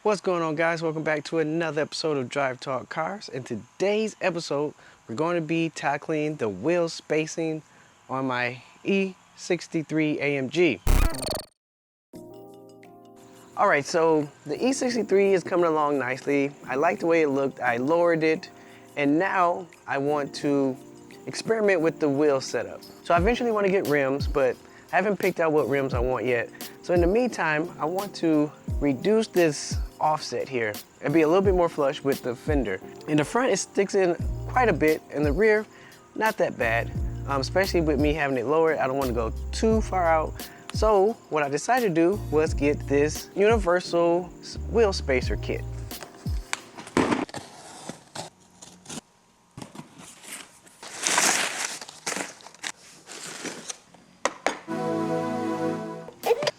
What's going on, guys? Welcome back to another episode of Drive Talk Cars. In today's episode, we're going to be tackling the wheel spacing on my E63 AMG. Alright, so the E63 is coming along nicely. I like the way it looked. I lowered it, and now I want to experiment with the wheel setup. So I eventually want to get rims, but I haven't picked out what rims I want yet. So in the meantime, I want to reduce this offset here and be a little bit more flush with the fender. In the front, it sticks in quite a bit. In the rear, not that bad, especially with me having it lowered. I don't want to go too far out. So what I decided to do was get this universal wheel spacer kit.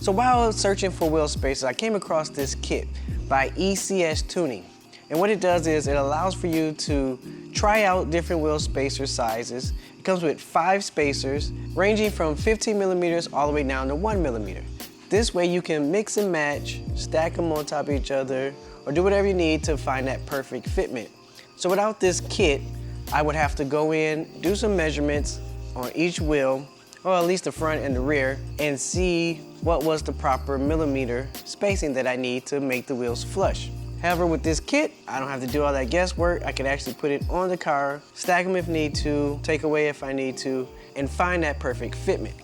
So while I was searching for wheel spacers, I came across this kit by ECS Tuning. And what it does is it allows for you to try out different wheel spacer sizes. It comes with 5 spacers ranging from 15 millimeters all the way down to 1 millimeter. This way you can mix and match, stack them on top of each other, or do whatever you need to find that perfect fitment. So without this kit, I would have to go in, do some measurements on each wheel, or at least the front and the rear, and see what was the proper millimeter spacing that I need to make the wheels flush. However, with this kit, I don't have to do all that guesswork. I can actually put it on the car, stack them if need to, take away if I need to, and find that perfect fitment.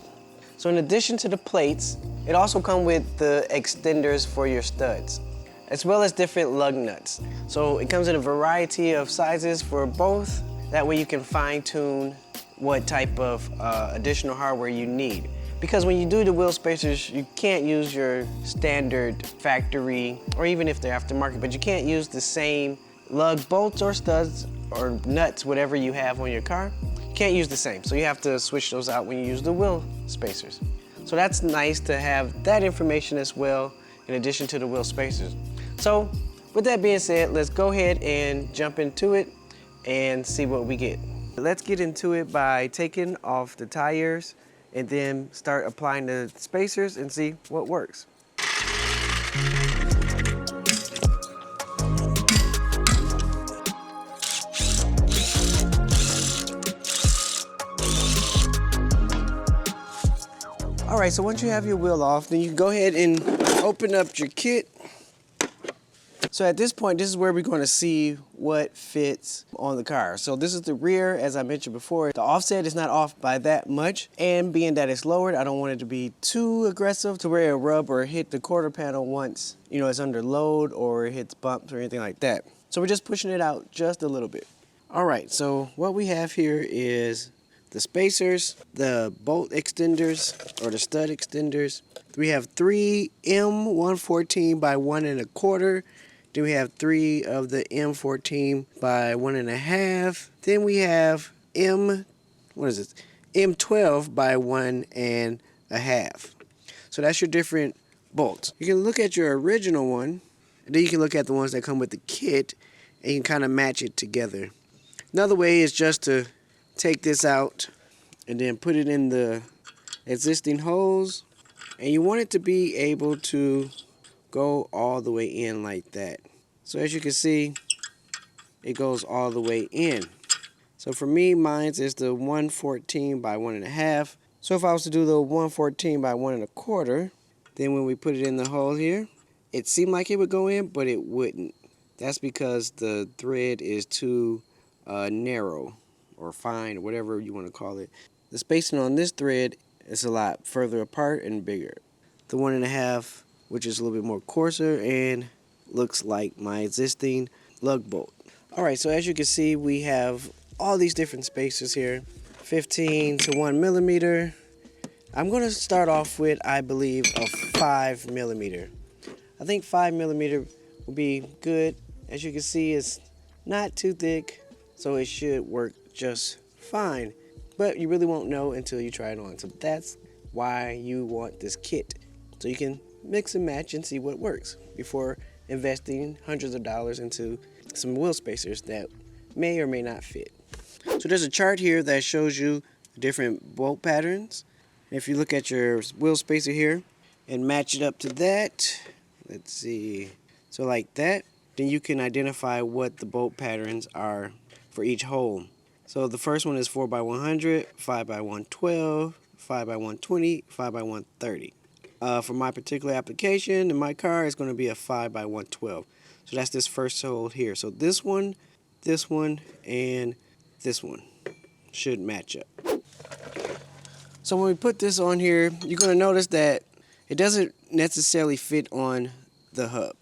So in addition to the plates, it also comes with the extenders for your studs, as well as different lug nuts. So it comes in a variety of sizes for both. That way you can fine tune what type of additional hardware you need. Because when you do the wheel spacers, you can't use your standard factory, or even if they're aftermarket, but you can't use the same lug bolts or studs or nuts, whatever you have on your car. You can't use the same, so you have to switch those out when you use the wheel spacers. So that's nice to have that information as well, in addition to the wheel spacers. So with that being said, let's go ahead and jump into it and see what we get. Let's get into it by taking off the tires and then start applying the spacers and see what works. All right, so once you have your wheel off, then you can go ahead and open up your kit. So at this point, this is where we're going to see what fits on the car. So this is the rear, as I mentioned before. The offset is not off by that much, and being that it's lowered, I don't want it to be too aggressive to where it'll rub or hit the quarter panel once, it's under load or it hits bumps or anything like that. So we're just pushing it out just a little bit. All right, so what we have here is the spacers, the bolt extenders or the stud extenders. We have 3 M114 by 1 1/4. Then we have 3 of the M14 by 1 1/2. Then we have M12 by 1 1/2. So that's your different bolts. You can look at your original one, and then you can look at the ones that come with the kit, and you can kind of match it together. Another way is just to take this out and then put it in the existing holes, and you want it to be able to go all the way in like that. So as you can see, it goes all the way in. So for me, mine is the 114 by 1 1/2. So if I was to do the 114 by 1 1/4, then when we put it in the hole here, it seemed like it would go in, but it wouldn't. That's because the thread is too narrow or fine, or whatever you want to call it. The spacing on this thread is a lot further apart and bigger. The 1 1/2, which is a little bit more coarser and looks like my existing lug bolt. Alright, so as you can see, we have all these different spacers here. 15 to 1 millimeter. I'm going to start off with, I believe, a 5 millimeter. I think 5 millimeter will be good. As you can see, it's not too thick, so it should work just fine. But you really won't know until you try it on. So that's why you want this kit. So you can mix and match and see what works before investing hundreds of dollars into some wheel spacers that may or may not fit. So there's a chart here that shows you different bolt patterns. If you look at your wheel spacer here and match it up to that, let's see. So like that, then you can identify what the bolt patterns are for each hole. So the first one is 4x100, 5x112, 5x120, 5x130. For my particular application in my car, it's going to be a 5x112. So that's this first hole here. So this one, and this one should match up. So when we put this on here, you're going to notice that it doesn't necessarily fit on the hub.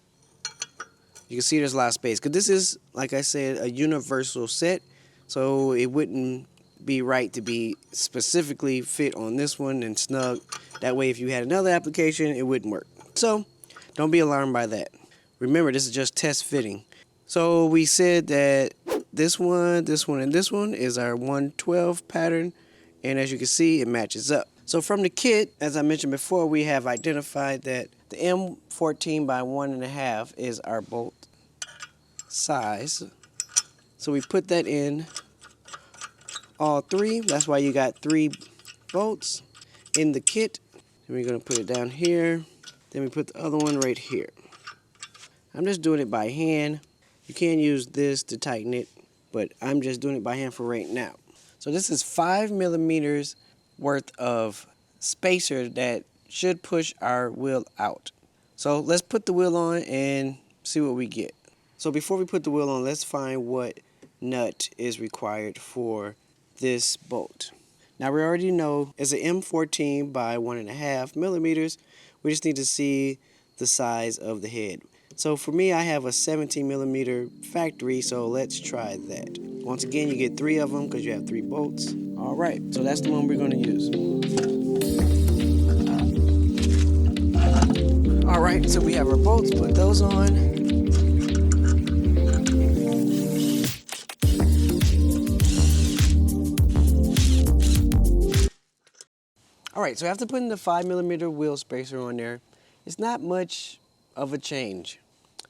You can see there's a lot of space because this is, like I said, a universal set, so it wouldn't be right to be specifically fit on this one and snug. That way if you had another application, it wouldn't work. So don't be alarmed by that. Remember, this is just test fitting. So we said that this one, and this one is our 112 pattern, and as you can see, it matches up. So from the kit, as I mentioned before, we have identified that the M14 by 1.5 is our bolt size. So we put that in all three. That's why you got 3 bolts in the kit. Then we're going to put it down here. Then we put the other one right here. I'm just doing it by hand. You can use this to tighten it, but I'm just doing it by hand for right now. So this is 5 millimeters worth of spacer that should push our wheel out. So let's put the wheel on and see what we get. So before we put the wheel on, let's find what nut is required for this bolt. Now we already know it's an M14 by 1.5 millimeters. We just need to see the size of the head. So for me, I have a 17 millimeter factory, so let's try that. Once again, you get 3 of them because you have 3 bolts. All right, so that's the one we're going to use. All right, so we have our bolts, put those on. All right, so after putting the 5 millimeter wheel spacer on there, it's not much of a change.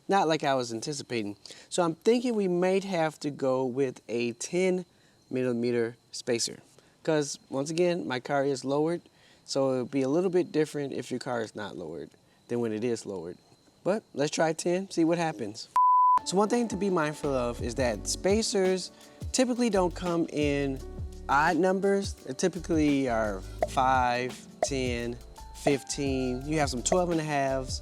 Not like I was anticipating. So I'm thinking we might have to go with a 10 millimeter spacer. Because once again, my car is lowered, so it'll be a little bit different if your car is not lowered than when it is lowered. But let's try 10, see what happens. So one thing to be mindful of is that spacers typically don't come in odd numbers. They typically are 5, 10, 15. You have some 12.5s,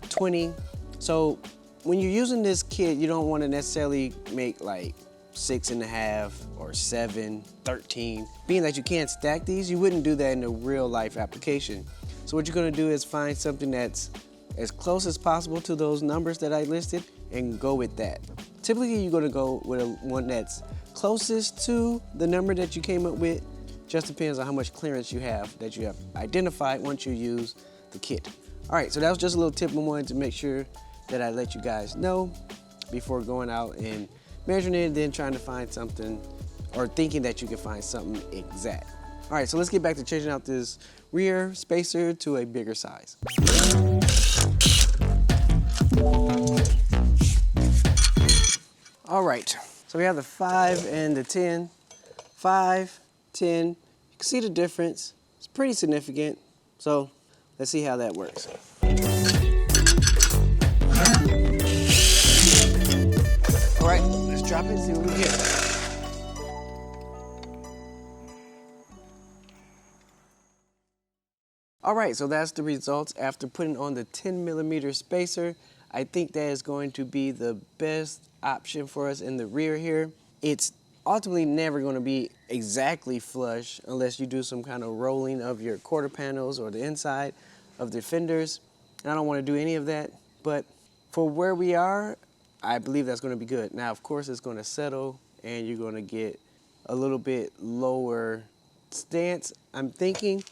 20. So when you're using this kit, you don't want to necessarily make like 6.5 or 7, 13. Being that you can't stack these, you wouldn't do that in a real life application. So what you're going to do is find something that's as close as possible to those numbers that I listed and go with that. Typically you're going to go with one that's closest to the number that you came up with. Just depends on how much clearance you have that you have identified once you use the kit. All right, so that was just a little tip I wanted to make sure that I let you guys know before going out and measuring it and then trying to find something or thinking that you can find something exact. All right, so let's get back to changing out this rear spacer to a bigger size. All right, so we have the 5 and the 10. 5, 10, you can see the difference. It's pretty significant, so let's see how that works. All right, let's drop it and see what we get. All right, so that's the results after putting on the 10 millimeter spacer. I think that is going to be the best option for us in the rear here. It's ultimately never going to be exactly flush unless you do some kind of rolling of your quarter panels or the inside of the fenders. And I don't want to do any of that, but for where we are, I believe that's going to be good. Now, of course, it's going to settle and you're going to get a little bit lower stance, I'm thinking,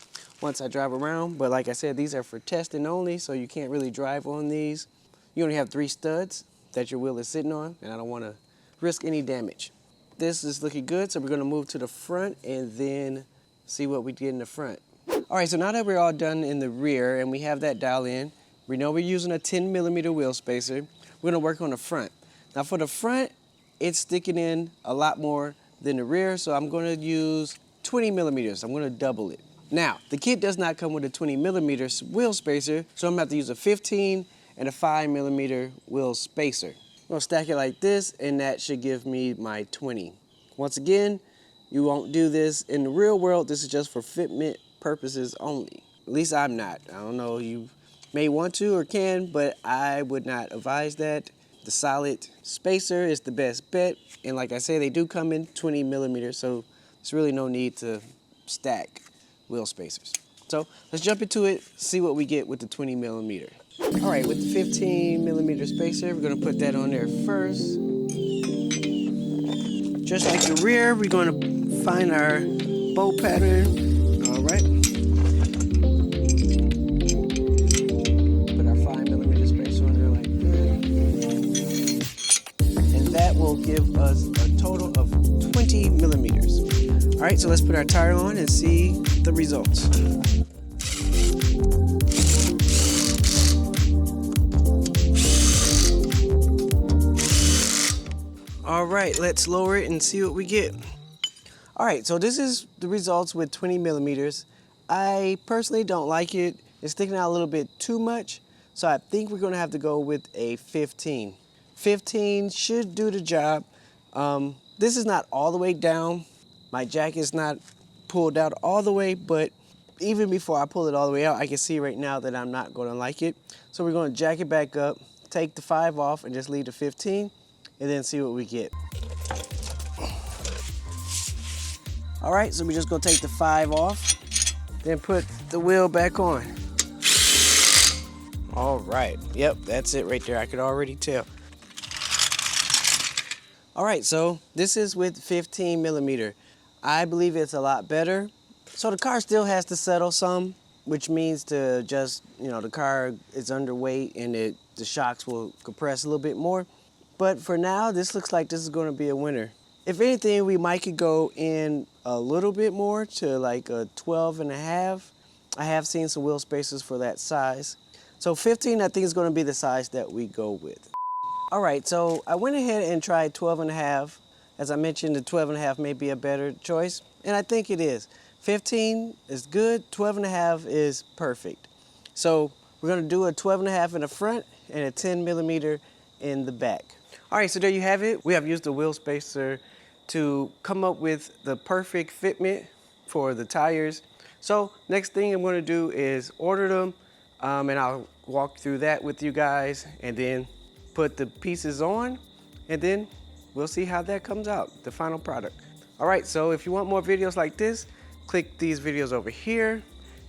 once I drive around. But like I said, these are for testing only, so you can't really drive on these. You only have 3 studs that your wheel is sitting on, and I don't want to risk any damage. This is looking good, so we're going to move to the front and then see what we get in the front. All right, so now that we're all done in the rear and we have that dial in, we know we're using a 10 millimeter wheel spacer. We're going to work on the front. Now for the front, it's sticking in a lot more than the rear, so I'm going to use 20 millimeters. I'm going to double it. Now, the kit does not come with a 20 millimeter wheel spacer, so I'm going to have to use a 15 and a 5mm wheel spacer. I'm gonna stack it like this, and that should give me my 20. Once again, you won't do this in the real world. This is just for fitment purposes only. At least I'm not. I don't know, you may want to or can, but I would not advise that. The solid spacer is the best bet. And like I said, they do come in 20mm, so there's really no need to stack wheel spacers. So let's jump into it, see what we get with the 20mm. All right, with the 15mm spacer, we're gonna put that on there first. Just like the rear, we're gonna find our bolt pattern. All right. Put our 5mm spacer on there like that. And that will give us a total of 20mm. All right, so let's put our tire on and see the results. All right, let's lower it and see what we get. All right, so this is the results with 20mm. I personally don't like it. It's sticking out a little bit too much, so I think we're gonna have to go with a 15. 15 should do the job. This is not all the way down. My jack is not pulled out all the way, but even before I pull it all the way out, I can see right now that I'm not gonna like it. So we're gonna jack it back up, take the 5 off, and just leave the 15, and then see what we get. All right, so we're just gonna take the 5 off, then put the wheel back on. All right, yep, that's it right there. I could already tell. All right, so this is with 15mm. I believe it's a lot better. So the car still has to settle some, which means to just, the car is underweight and the shocks will compress a little bit more. But for now, this looks like this is gonna be a winner. If anything, we might could go in a little bit more to like a 12.5. I have seen some wheel spacers for that size. So 15, I think is gonna be the size that we go with. All right, so I went ahead and tried 12.5. As I mentioned, the 12.5 may be a better choice, and I think it is. 15 is good, 12.5 is perfect. So we're gonna do a 12.5 in the front and a 10mm in the back. All right, so there you have it. We have used the wheel spacer to come up with the perfect fitment for the tires. So next thing I'm gonna do is order them, and I'll walk through that with you guys, and then put the pieces on, and then we'll see how that comes out, the final product. All right, so if you want more videos like this, click these videos over here,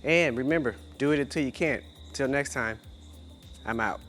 and remember, do it until you can't. Till next time, I'm out.